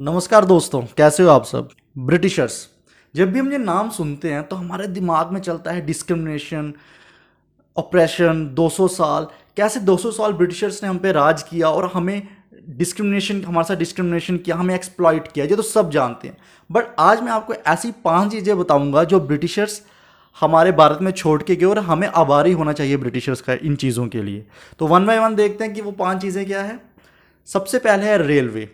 नमस्कार दोस्तों, कैसे हो आप सब। ब्रिटिशर्स, जब भी हम ये नाम सुनते हैं तो हमारे दिमाग में चलता है डिस्क्रिमिनेशन, ऑपरेशन, 200 साल। कैसे 200 साल ब्रिटिशर्स ने हम पे राज किया और हमें डिस्क्रिमिनेशन, हमारे साथ डिस्क्रिमिनेशन किया, हमें एक्सप्लॉइट किया, ये तो सब जानते हैं। बट आज मैं आपको ऐसी 5 चीज़ें बताऊंगा जो ब्रिटिशर्स हमारे भारत में छोड़ के गए और हमें आभारी होना चाहिए ब्रिटिशर्स का इन चीज़ों के लिए। तो वन बाय वन देखते हैं कि वो 5 चीज़ें क्या है। सबसे पहले है रेलवे।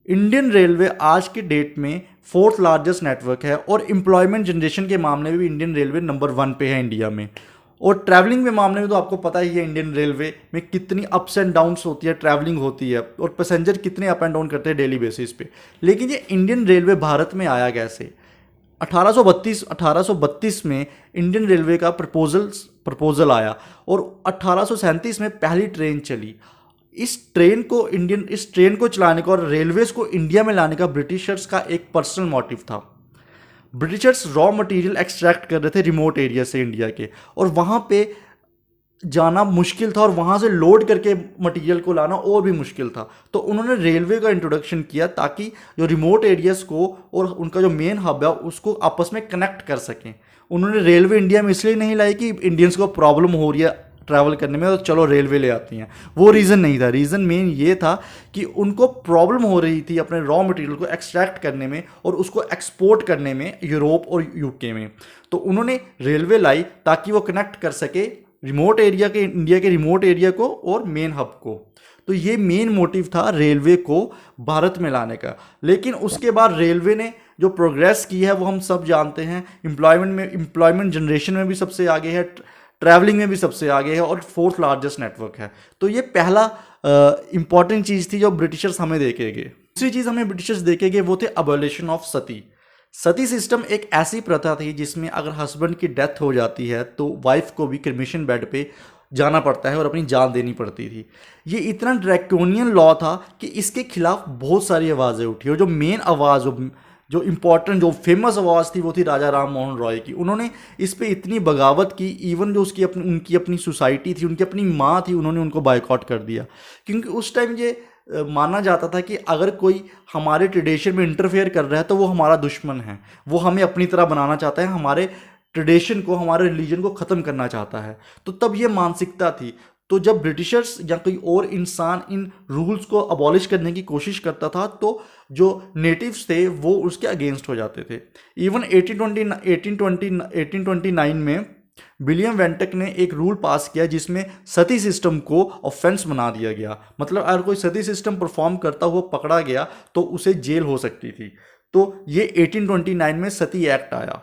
इंडियन रेलवे आज की डेट में फोर्थ लार्जेस्ट नेटवर्क है और एम्प्लॉयमेंट जनरेशन के मामले में भी इंडियन रेलवे नंबर 1 पे है इंडिया में। और ट्रैवलिंग के मामले में तो आपको पता ही है इंडियन रेलवे में कितनी अप्स एंड डाउन्स होती है, ट्रैवलिंग होती है और पैसेंजर कितने अप एंड डाउन करते हैं डेली बेसिस पे। लेकिन ये इंडियन रेलवे भारत में आया कैसे? 1832 में इंडियन रेलवे का प्रपोजल आया और 1837 में पहली ट्रेन चली। इस ट्रेन को चलाने का और रेलवेज को इंडिया में लाने का ब्रिटिशर्स का एक पर्सनल मोटिव था। ब्रिटिशर्स रॉ मटेरियल एक्सट्रैक्ट कर रहे थे रिमोट एरिया से इंडिया के, और वहाँ पे जाना मुश्किल था और वहाँ से लोड करके मटेरियल को लाना और भी मुश्किल था। तो उन्होंने रेलवे का इंट्रोडक्शन किया ताकि जो रिमोट एरियाज को और उनका जो मेन हब है उसको आपस में कनेक्ट कर सकें। उन्होंने रेलवे इंडिया में इसलिए नहीं लाई कि इंडियंस को प्रॉब्लम हो रही है ट्रैवल करने में तो चलो रेलवे ले आती हैं, वो रीज़न नहीं था। रीज़न मेन ये था कि उनको प्रॉब्लम हो रही थी अपने रॉ मटेरियल को एक्सट्रैक्ट करने में और उसको एक्सपोर्ट करने में यूरोप और यूके में। तो उन्होंने रेलवे लाई ताकि वो कनेक्ट कर सके रिमोट एरिया के, इंडिया के रिमोट एरिया को और मेन हब को। तो ये मेन मोटिव था रेलवे को भारत में लाने का। लेकिन उसके बाद रेलवे ने जो प्रोग्रेस की है वो हम सब जानते हैं। एम्प्लॉयमेंट जनरेशन में भी सबसे आगे है, ट्रैवलिंग में भी सबसे आगे है और फोर्थ लार्जेस्ट नेटवर्क है। तो ये पहला इंपॉर्टेंट चीज़ थी जो ब्रिटिशर्स हमें देके गए। दूसरी चीज़ हमें ब्रिटिशर्स देके गए वो थे abolition of Sati. Sati system एक ऐसी प्रथा थी जिसमें अगर हस्बैंड की डेथ हो जाती है तो वाइफ को भी क्रिमेशन बेड पे जाना पड़ता है और अपनी जान देनी पड़ती थी। ये इतना ड्रैकोनियन लॉ था कि इसके खिलाफ बहुत सारी आवाज़ें उठी और जो मेन आवाज़, जो इम्पोर्टेंट, जो फेमस आवाज़ थी वो थी राजा राम मोहन रॉय की। उन्होंने इस पे इतनी बगावत की, इवन जो उनकी अपनी सोसाइटी थी, उनकी अपनी माँ थी, उन्होंने उनको बायकॉट कर दिया। क्योंकि उस टाइम ये माना जाता था कि अगर कोई हमारे ट्रेडिशन में इंटरफेयर कर रहा है तो वो हमारा दुश्मन है, वो हमें अपनी तरह बनाना चाहता है, हमारे ट्रेडिशन को, हमारे रिलीजन को ख़त्म करना चाहता है। तो तब ये मानसिकता थी। तो जब ब्रिटिशर्स या कोई और इंसान इन रूल्स को अबॉलिश करने की कोशिश करता था तो जो नेटिव्स थे वो उसके अगेंस्ट हो जाते थे। इवन 1829 में विलियम वेंटक ने एक रूल पास किया जिसमें सती सिस्टम को ऑफेंस बना दिया गया। मतलब अगर कोई सती सिस्टम परफॉर्म करता हुआ पकड़ा गया तो उसे जेल हो सकती थी। तो ये 1829 में सती एक्ट आया।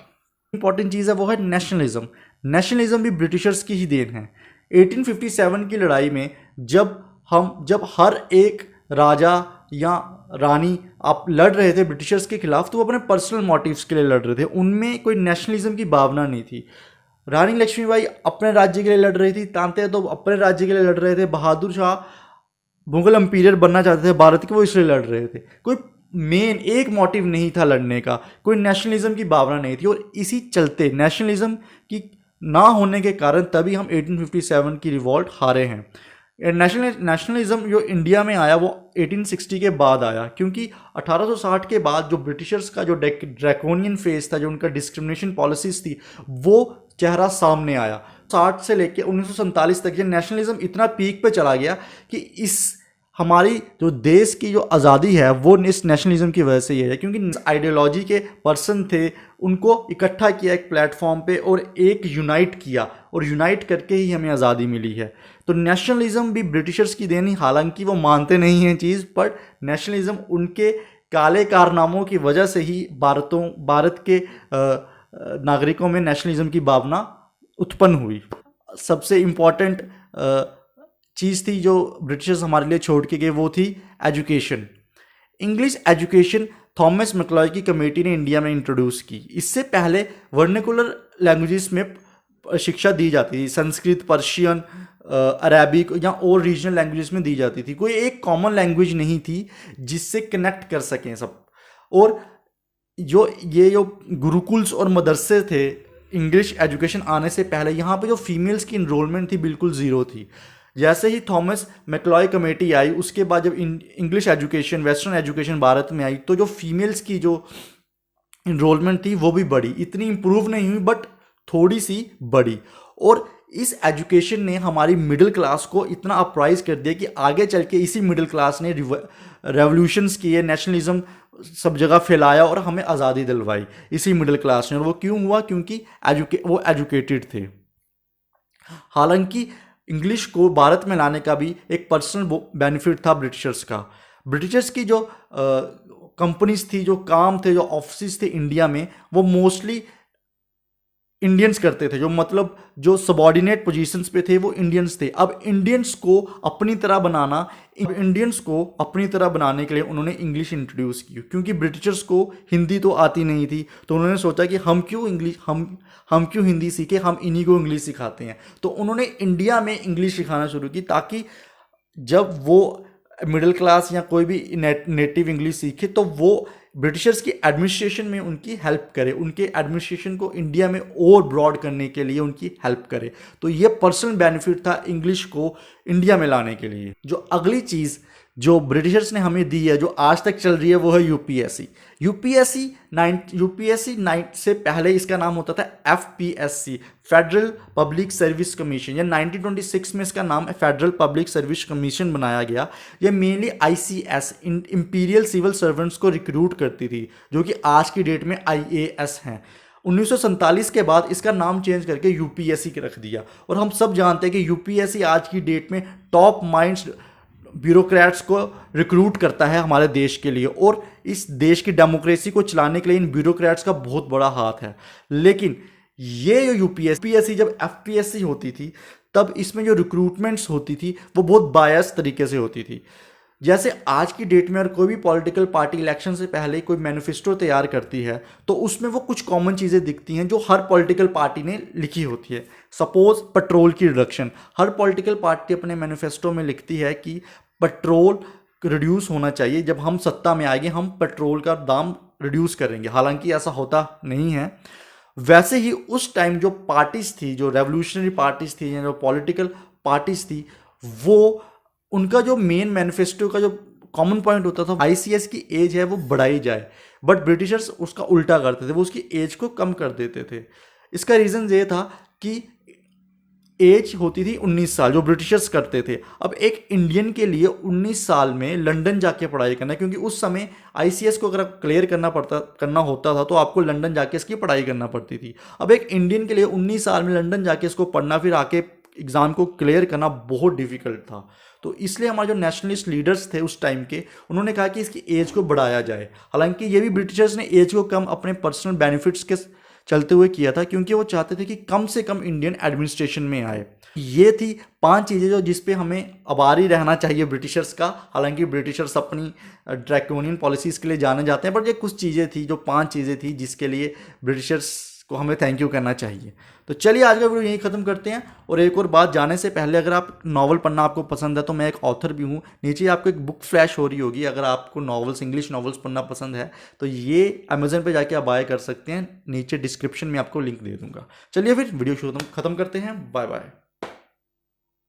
इंपॉर्टेंट चीज़ है वो है नेशनलिज्म। नेशनलिज्म भी ब्रिटिशर्स की ही देन है। 1857 की लड़ाई में जब हर एक राजा या रानी आप लड़ रहे थे ब्रिटिशर्स के खिलाफ तो वो अपने पर्सनल मोटिव्स के लिए लड़ रहे थे, उनमें कोई नेशनलिज्म की भावना नहीं थी। रानी लक्ष्मीबाई अपने राज्य के लिए लड़ रही थी, तांते तो अपने राज्य के लिए लड़ रहे थे, बहादुर शाह मुगल एम्पीरियर बनना चाहते थे भारत के, वो इसलिए लड़ रहे थे। कोई मेन एक मोटिव नहीं था लड़ने का, कोई नेशनलिज्म की भावना नहीं थी। और इसी चलते नेशनलिज्म की ना होने के कारण तभी हम 1857 की रिवॉल्ट हारे हैं। नेशनलिज्म जो इंडिया में आया वो 1860 के बाद आया, क्योंकि 1860 के बाद जो ब्रिटिशर्स का जो ड्रैकोनियन फेज था, जो उनका डिस्क्रिमिनेशन पॉलिसीज थी, वो चेहरा सामने आया। 60 से लेकर 1947 तक ये नेशनलिज्म इतना पीक पे चला गया कि इस हमारी जो देश की जो आज़ादी है वो इस नेशनलिज्म की वजह से ही है। क्योंकि आइडियोलॉजी के पर्सन थे, उनको इकट्ठा किया एक प्लेटफॉर्म पे और एक यूनाइट किया, और यूनाइट करके ही हमें आज़ादी मिली है। तो नेशनलिज्म भी ब्रिटिशर्स की देन ही, हालांकि वो मानते नहीं हैं चीज़, पर नेशनलिज्म उनके काले कारनामों की वजह से ही भारत के नागरिकों में नेशनलिज्म की भावना उत्पन्न हुई। सबसे इम्पॉर्टेंट चीज़ थी जो ब्रिटिशर्स हमारे लिए छोड़ के गए वो थी education. English education Thomas McCloy की कमेटी ने इंडिया में इंट्रोड्यूस की। इससे पहले वर्नाकुलर लैंग्वेजेस में शिक्षा दी जाती थी, संस्कृत, पर्शियन, अरेबिक या और रीजनल लैंग्वेजेस में दी जाती थी। कोई एक कॉमन लैंग्वेज नहीं थी जिससे कनेक्ट कर सकें सब। और जो गुरुकुल्स और मदरसे थे इंग्लिश एजुकेशन आने से पहले, यहाँ पे जो फीमेल्स की इनरोलमेंट थी बिल्कुल ज़ीरो थी। जैसे ही थॉमस मैकलॉय कमेटी आई, उसके बाद जब English education, western education Bharat में आई, तो जो फीमेल्स की जो इनरोलमेंट थी वो भी बढ़ी। इतनी इम्प्रूव नहीं हुई बट थोड़ी सी बढ़ी। और इस एजुकेशन ने हमारी मिडिल क्लास को इतना अपराइज कर दिया कि आगे चल के इसी मिडिल क्लास ने रेवोल्यूशंस किए, नेशनलिज्म सब जगह फैलाया और हमें आज़ादी दिलवाई इसी मिडिल क्लास ने। और वो क्यों हुआ? क्योंकि वो एजुकेटेड थे। हालांकि इंग्लिश को भारत में लाने का भी एक पर्सनल बेनिफिट था ब्रिटिशर्स का। ब्रिटिशर्स की जो कंपनीज थी, जो काम थे, जो ऑफिस थे इंडिया में, वो मोस्टली इंडियंस करते थे। जो मतलब जो सबॉर्डिनेट पोजीशंस पे थे वो इंडियंस थे। अब इंडियंस को अपनी तरह बनाने के लिए उन्होंने इंग्लिश इंट्रोड्यूस की, क्योंकि ब्रिटिशर्स को हिंदी तो आती नहीं थी। तो उन्होंने सोचा कि हम क्यों हिंदी सीखे, हम इन्हीं को इंग्लिश सिखाते हैं। तो उन्होंने इंडिया में इंग्लिश सिखाना शुरू की, ताकि जब वो मिडिल क्लास या कोई भी नेटिव इंग्लिश सीखे तो वो ब्रिटिशर्स की एडमिनिस्ट्रेशन में उनकी हेल्प करे, उनके एडमिनिस्ट्रेशन को इंडिया में और ब्रॉड करने के लिए उनकी हेल्प करे। तो ये पर्सनल बेनिफिट था इंग्लिश को इंडिया में लाने के लिए। जो अगली चीज़ जो ब्रिटिशर्स ने हमें दी है, जो आज तक चल रही है, वो है यूपीएससी। यूपीएससी से पहले इसका नाम होता था FPSC, federal public service commission. या 1926 में इसका नाम फेडरल पब्लिक सर्विस कमीशन बनाया गया। ये mainly ICS, imperial civil servants को रिक्रूट करती थी, जो कि आज की डेट में आईएएस हैं। 1947 के बाद इसका नाम चेंज करके यूपीएससी रख दिया। और हम सब जानते हैं कि यूपीएससी आज की डेट में टॉप माइंड्स ब्यूरोक्रेट्स को रिक्रूट करता है हमारे देश के लिए, और इस देश की डेमोक्रेसी को चलाने के लिए इन ब्यूरोक्रेट्स का बहुत बड़ा हाथ है। लेकिन ये जो यूपीएससी जब एफपीएससी होती थी, तब इसमें जो रिक्रूटमेंट्स होती थी वो बहुत बायस तरीके से होती थी। जैसे आज की डेट में अगर कोई भी पॉलिटिकल पार्टी इलेक्शन से पहले कोई मैनिफेस्टो तैयार करती है, तो उसमें वो कुछ कॉमन चीज़ें दिखती हैं जो हर पॉलिटिकल पार्टी ने लिखी होती है। सपोज पेट्रोल की रिडक्शन, हर पॉलिटिकल पार्टी अपने मैनिफेस्टो में लिखती है कि पेट्रोल रिड्यूस होना चाहिए, जब हम सत्ता में आएंगे हम पेट्रोल का दाम रिड्यूस करेंगे। हालांकि ऐसा होता नहीं है। वैसे ही उस टाइम जो पार्टीज थी, जो रेवोल्यूशनरी पार्टीज थी या जो पॉलिटिकल पार्टीज थी, वो उनका जो मेन मैनिफेस्टो का जो कॉमन पॉइंट होता था, आईसीएस की एज है वो बढ़ाई जाए। बट ब्रिटिशर्स उसका उल्टा करते थे, वो उसकी एज को कम कर देते थे। इसका रीज़न ये था कि एज होती थी 19 साल, जो ब्रिटिशर्स करते थे। अब एक इंडियन के लिए 19 साल में लंदन जाके पढ़ाई करना, क्योंकि उस समय आईसीएस को अगर क्लियर करना होता था तो आपको लंदन जाके इसकी पढ़ाई करना पड़ती थी। अब एक इंडियन के लिए 19 साल में लंदन जाके इसको पढ़ना, फिर आके एग्ज़ाम को क्लियर करना बहुत डिफिकल्ट था। तो इसलिए हमारे जो नेशनलिस्ट लीडर्स थे उस टाइम के, उन्होंने कहा कि इसकी एज को बढ़ाया जाए। हालांकि ये भी ब्रिटिशर्स ने एज को कम अपने पर्सनल बेनिफिट्स के चलते हुए किया था, क्योंकि वो चाहते थे कि कम से कम इंडियन एडमिनिस्ट्रेशन में आए। ये थी 5 चीज़ें जो जिस पे हमें आभारी रहना चाहिए ब्रिटिशर्स का। हालांकि ब्रिटिशर्स अपनी ड्रैकोनियन पॉलिसीज़ के लिए जाने जाते हैं, बट ये कुछ चीज़ें थी, जो 5 चीज़ें थी जिसके लिए ब्रिटिशर्स को हमें थैंक यू करना चाहिए। तो चलिए आज का वीडियो यहीं ख़त्म करते हैं। और एक और बात जाने से पहले, अगर आप नॉवल पढ़ना आपको पसंद है तो मैं एक ऑथर भी हूँ। नीचे आपको एक बुक फ्लैश हो रही होगी। अगर आपको नॉवेल्स, इंग्लिश नॉवेल्स पढ़ना पसंद है तो ये अमेजन पे जाके आप बाय कर सकते हैं। नीचे डिस्क्रिप्शन में आपको लिंक दे दूंगा। चलिए फिर वीडियो ख़त्म करते हैं। Bye bye.